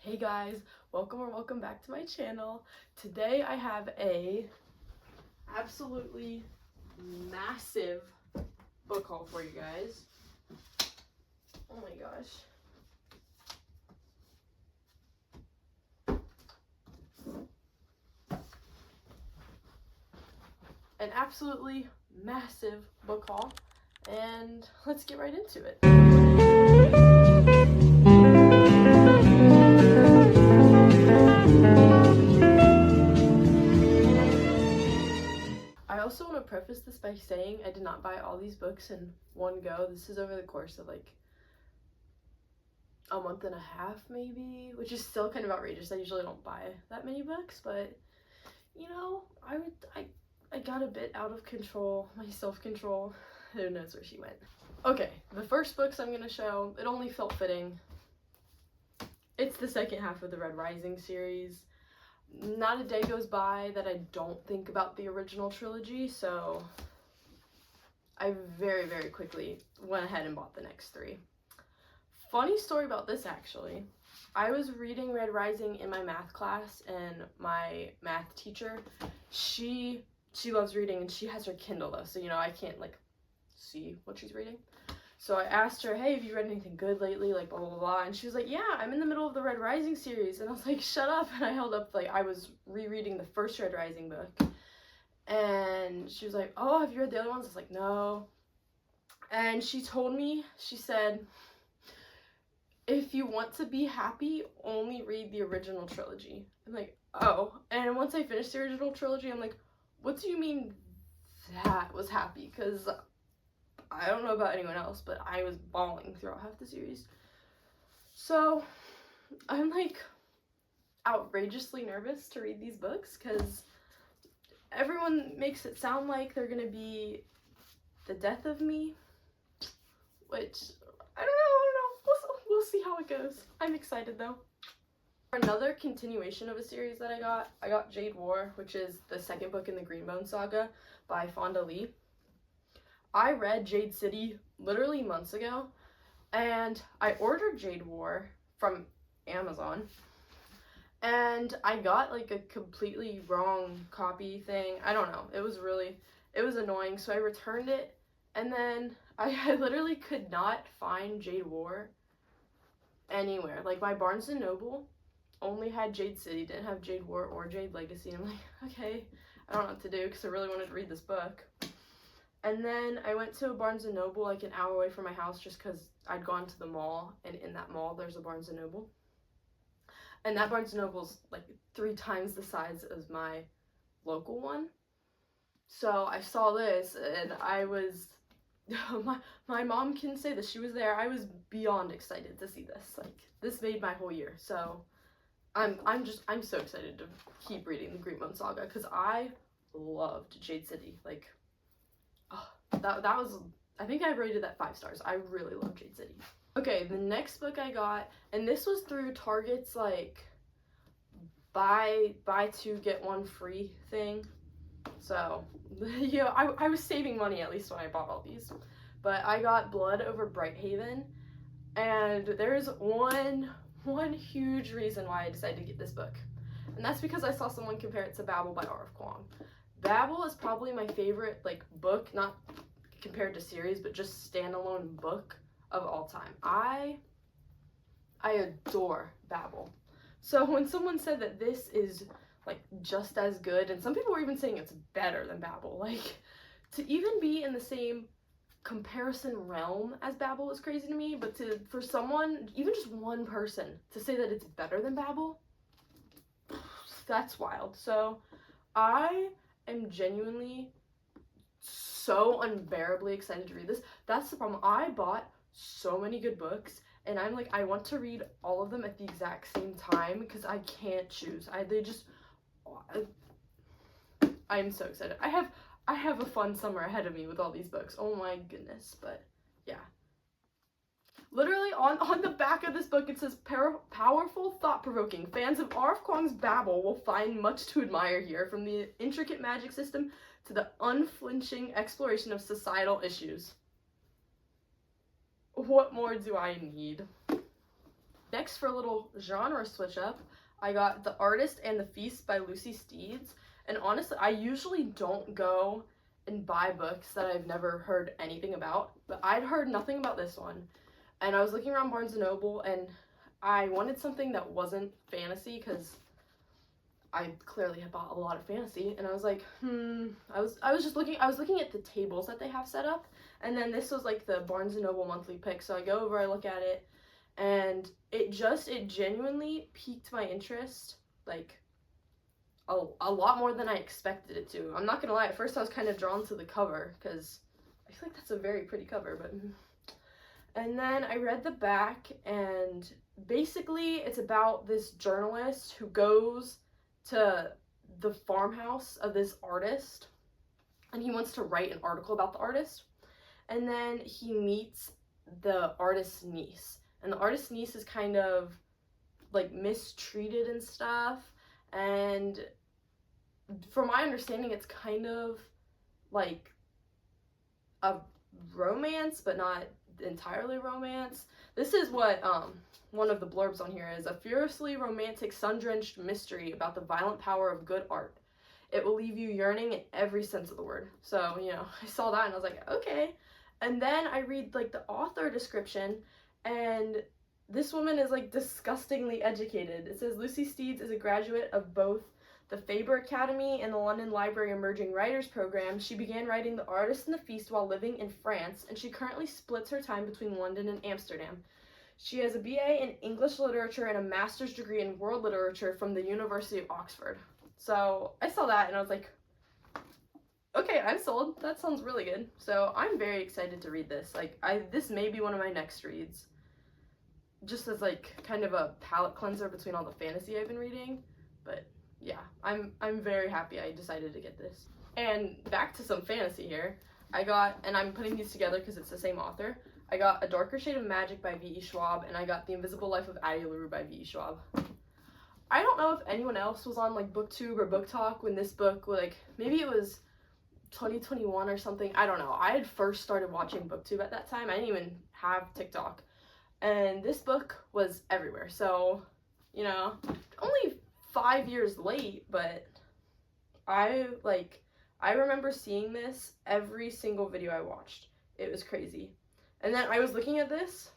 Hey guys, welcome back to my channel. Today I have a absolutely massive book haul for you guys. Oh my gosh. An absolutely massive book haul, and let's get right into it. I also want to preface this by saying I did not buy all these books in one go. This is over the course of like a month and a half maybe, which is still kind of outrageous. I usually don't buy that many books, but you know, I got a bit out of control, my self-control. Who knows where she went. Okay, the first books I'm gonna show, it only felt fitting. It's the second half of the Red Rising series. Not a day goes by that I don't think about the original trilogy, so I very, very quickly went ahead and bought the next three. Funny story about this, actually. I was reading Red Rising in my math class, and my math teacher, she loves reading, and she has her Kindle though, so you know I can't like see what she's reading. So I asked her, hey, have you read anything good lately, like blah blah blah, and she was like, yeah, I'm in the middle of the Red Rising series. And I was like, shut up. And I held up, like, I was rereading the first Red Rising book, and she was like, oh, have you read the other ones? I was like, no. And she told me, she said, if you want to be happy, only read the original trilogy. I'm like, oh. And once I finished the original trilogy, I'm like, what do you mean that was happy? Because I don't know about anyone else, but I was bawling throughout half the series. So I'm like outrageously nervous to read these books because everyone makes it sound like they're gonna be the death of me, which I don't know. We'll see how it goes. I'm excited though. For another continuation of a series that I got Jade War, which is the second book in the Greenbone saga by Fonda Lee. I read Jade City literally months ago, and I ordered Jade War from Amazon, and I got like a completely wrong copy thing. I don't know. It was annoying, so I returned it, and then I literally could not find Jade War anywhere. Like my Barnes & Noble only had Jade City, didn't have Jade War or Jade Legacy. And I'm like, okay, I don't know what to do because I really wanted to read this book. And then I went to a Barnes & Noble like an hour away from my house just because I'd gone to the mall, and in that mall there's a Barnes & Noble. And that Barnes & Noble's like 3 times the size as my local one. So I saw this, and I was, my mom can say this, she was there. I was beyond excited to see this. Like, this made my whole year. So I'm so excited to keep reading the Greenbone saga because I loved Jade City. Like, oh, that was, I think I rated that 5 stars. I really love Jade City. Okay, the next book I got, and this was through Target's like buy 2 get 1 free thing. So, you know, I was saving money at least when I bought all these. But I got Blood Over Brighthaven, and there's one huge reason why I decided to get this book. And that's because I saw someone compare it to Babel by R.F. Kuang. Babel is probably my favorite like book, not compared to series, but just standalone book of all time. I adore Babel. So when someone said that this is like just as good, and some people were even saying it's better than Babel, like to even be in the same comparison realm as Babel is crazy to me, but for someone, even just one person, to say that it's better than Babel, that's wild. So I am genuinely so unbearably excited to read this. That's the problem. I bought so many good books, and I'm like, I want to read all of them at the exact same time because I can't choose. I'm so excited. I have a fun summer ahead of me with all these books. Oh my goodness. But yeah. Literally on the back of this book it says powerful, thought-provoking. Fans of R.F. Kuang's Babel will find much to admire here, from the intricate magic system to the unflinching exploration of societal issues. What more do I need? next, for a little genre switch up, I got The Artist and the Feast by Lucy Steeds. And honestly, I usually don't go and buy books that I've never heard anything about, but I'd heard nothing about this one. And I was looking around Barnes & Noble, and I wanted something that wasn't fantasy, because I clearly had bought a lot of fantasy, and I was like, I was looking at the tables that they have set up, and then this was like the Barnes & Noble monthly pick, so I go over, I look at it, and it genuinely piqued my interest, like, a lot more than I expected it to. I'm not gonna lie, at first I was kind of drawn to the cover, because I feel like that's a very pretty cover, but... And then I read the back, and basically it's about this journalist who goes to the farmhouse of this artist, and he wants to write an article about the artist, and then he meets the artist's niece, and the artist's niece is kind of like mistreated and stuff, and from my understanding it's kind of like a romance, but not entirely romance. This is what one of the blurbs on here is: a furiously romantic, sun-drenched mystery about the violent power of good art. It will leave you yearning in every sense of the word. So, you know, I saw that and I was like, okay. And then I read like the author description, and this woman is like disgustingly educated. It says Lucy Steeds is a graduate of both the Faber Academy and the London Library Emerging Writers Program. She began writing The Artist and the Feast while living in France, and she currently splits her time between London and Amsterdam. She has a BA in English Literature and a master's degree in World Literature from the University of Oxford. So I saw that and I was like, okay, I'm sold. That sounds really good. So I'm very excited to read this. Like, this may be one of my next reads, just as like kind of a palate cleanser between all the fantasy I've been reading. But yeah, I'm very happy I decided to get this. And back to some fantasy here. I got, and I'm putting these together because it's the same author, I got A Darker Shade of Magic by V.E. Schwab, and I got The Invisible Life of Addie LaRue by V.E. Schwab. I don't know if anyone else was on like BookTube or Book Talk when this book, like, maybe it was 2021 or something, I don't know. I had first started watching BookTube at that time. I didn't even have TikTok. And this book was everywhere. So, you know, only 5 years late, but I remember seeing this every single video I watched. It was crazy. And then I was looking at this,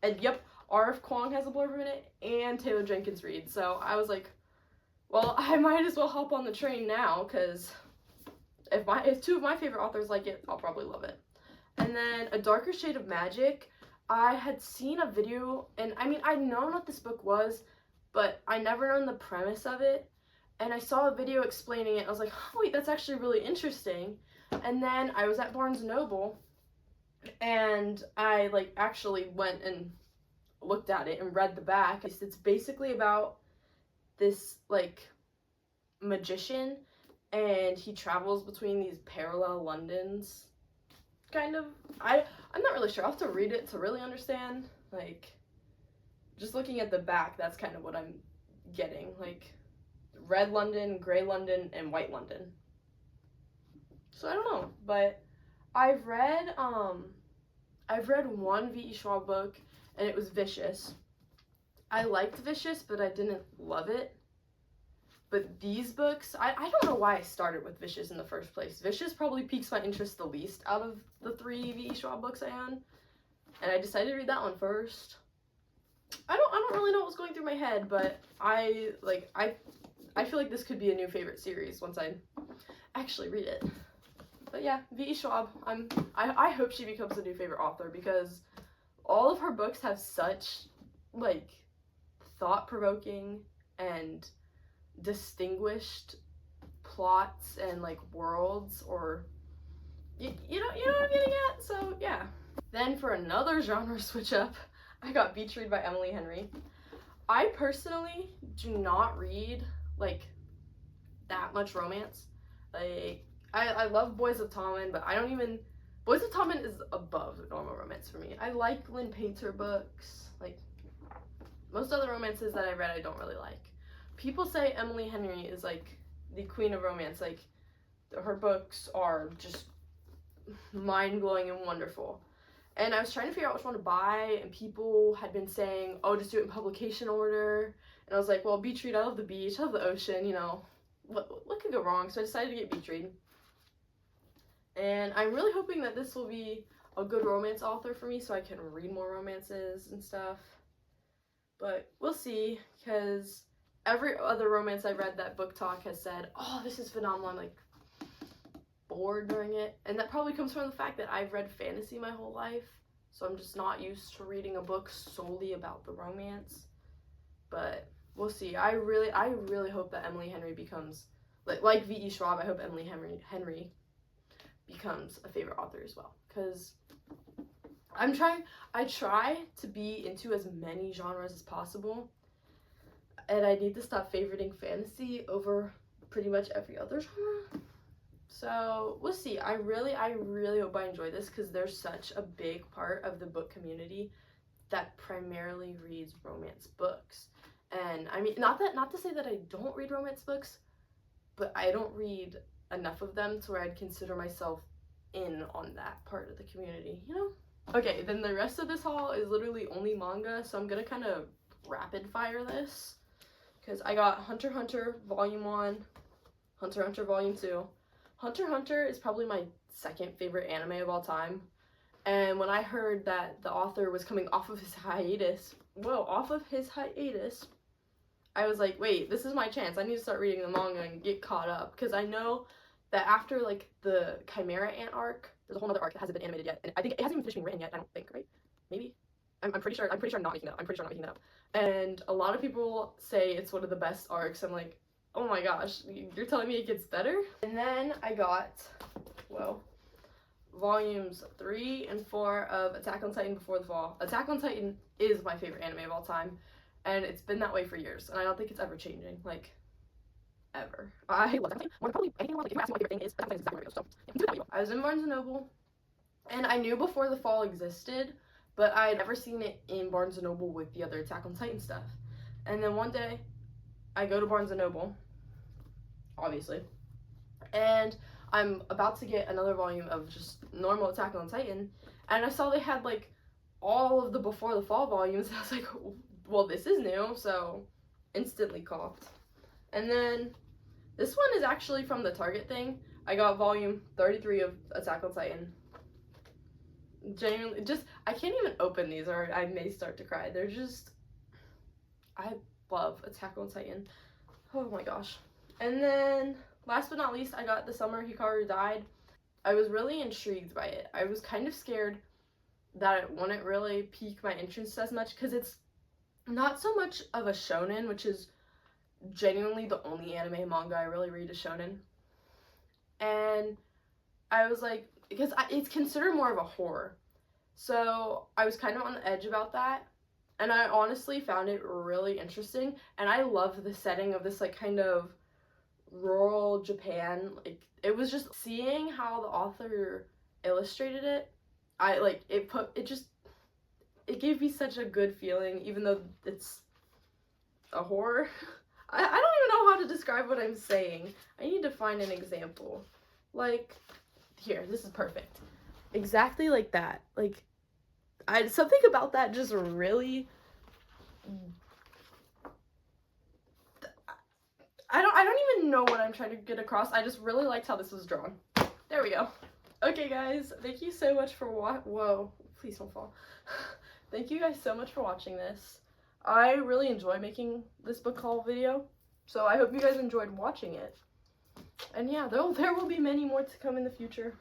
and yep, R.F. Kuang has a blurb in it, and Taylor Jenkins Reid. So I was like, well, I might as well hop on the train now, because if two of my favorite authors like it, I'll probably love it. And then A Darker Shade of Magic, I had seen a video, and I mean, I'd known what this book was, but I never known the premise of it. And I saw a video explaining it. I was like, oh, wait, that's actually really interesting. And then I was at Barnes & Noble, and I like actually went and looked at it and read the back. It's basically about this like magician, and he travels between these parallel Londons, kind of. I'm not really sure. I'll have to read it to really understand. Like, just looking at the back, that's kind of what I'm getting. Like, red London, gray London, and white London. So I don't know, but I've read one V.E. Schwab book, and it was Vicious. I liked Vicious, but I didn't love it. But these books, I don't know why I started with Vicious in the first place. Vicious probably piques my interest the least out of the 3 V.E. Schwab books I own, and I decided to read that one first. I don't really know what was going through my head, but I feel like this could be a new favorite series once I actually read it. But yeah, V.E. Schwab, I hope she becomes a new favorite author, because all of her books have such, like, thought-provoking and distinguished plots and, like, worlds, or, you know what I'm getting at? So, yeah. Then for another genre switch-up, I got Beach Read by Emily Henry. I personally do not read, like, that much romance. Like, I love Boys of Tommen, but I don't even... Boys of Tommen is above normal romance for me. I like Lynn Painter books. Like, most other romances that I read I don't really like. People say Emily Henry is, like, the queen of romance. Like, her books are just mind-blowing and wonderful. And I was trying to figure out which one to buy, and people had been saying, oh, just do it in publication order. And I was like, well, Beach Read, I love the beach, I love the ocean, you know, what could go wrong? So I decided to get Beach Read. And I'm really hoping that this will be a good romance author for me so I can read more romances and stuff. But we'll see, because every other romance I read that Book Talk has said, oh, this is phenomenal. I'm like bored during it. And that probably comes from the fact that I've read fantasy my whole life. So I'm just not used to reading a book solely about the romance. But we'll see. I really hope that Emily Henry becomes, like V.E. Schwab, I hope Emily Henry becomes a favorite author as well. Because I try to be into as many genres as possible. And I need to stop favoriting fantasy over pretty much every other genre. So we'll see. I really hope I enjoy this, because there's such a big part of the book community that primarily reads romance books. And I mean, not to say that I don't read romance books, but I don't read enough of them to where I'd consider myself in on that part of the community, you know? Okay, then the rest of this haul is literally only manga, so I'm gonna kind of rapid fire this, because I got Hunter x Hunter Volume 1, Hunter x Hunter Volume 2. Hunter x Hunter is probably my second favorite anime of all time, and when I heard that the author was coming off of his hiatus, I was like, wait, this is my chance. I need to start reading the manga and get caught up, because I know that after, like, the Chimera Ant arc, there's a whole other arc that hasn't been animated yet, and I think it hasn't even finished being written yet, I don't think, right? Maybe? I'm pretty sure I'm not making that up. I'm pretty sure I'm not making that up. And a lot of people say it's one of the best arcs. I'm like, oh my gosh, you're telling me it gets better? And then I got, volumes 3 and 4 of Attack on Titan Before the Fall. Attack on Titan is my favorite anime of all time, and it's been that way for years, and I don't think it's ever changing, like, ever. I love Attack on Titan more than probably anything else. Like, if you ask me what my favorite thing is, Attack on Titan is exactly where it goes, so yeah, do that video. I was in Barnes & Noble, and I knew Before the Fall existed, but I had never seen it in Barnes & Noble with the other Attack on Titan stuff. And then one day, I go to Barnes & Noble, obviously, and I'm about to get another volume of just normal Attack on Titan, and I saw they had, like, all of the Before the Fall volumes, and I was like, well, this is new, so instantly copped. And then this one is actually from the Target thing. I got volume 33 of Attack on Titan. Genuinely, I can't even open these or I may start to cry. They're just, I love Attack on Titan. Oh my gosh. And then, last but not least, I got The Summer Hikaru Died. I was really intrigued by it. I was kind of scared that it wouldn't really pique my interest as much, because it's not so much of a shonen, which is genuinely the only anime and manga I really read is shonen. And I was like, because it's considered more of a horror, so I was kind of on the edge about that, and I honestly found it really interesting, and I love the setting of this, like, kind of rural Japan. Like, it was just seeing how the author illustrated it, it gave me such a good feeling, even though it's a horror. I don't even know how to describe what I'm saying. I need to find an example. Like, here, this is perfect. Exactly like that. Like, something about that just really, I don't even know what I'm trying to get across. I just really liked how this was drawn. There we go. Okay, guys, thank you so much for whoa, please don't fall. Thank you guys so much for watching this. I really enjoy making this book haul video, so I hope you guys enjoyed watching it. And yeah, there will be many more to come in the future.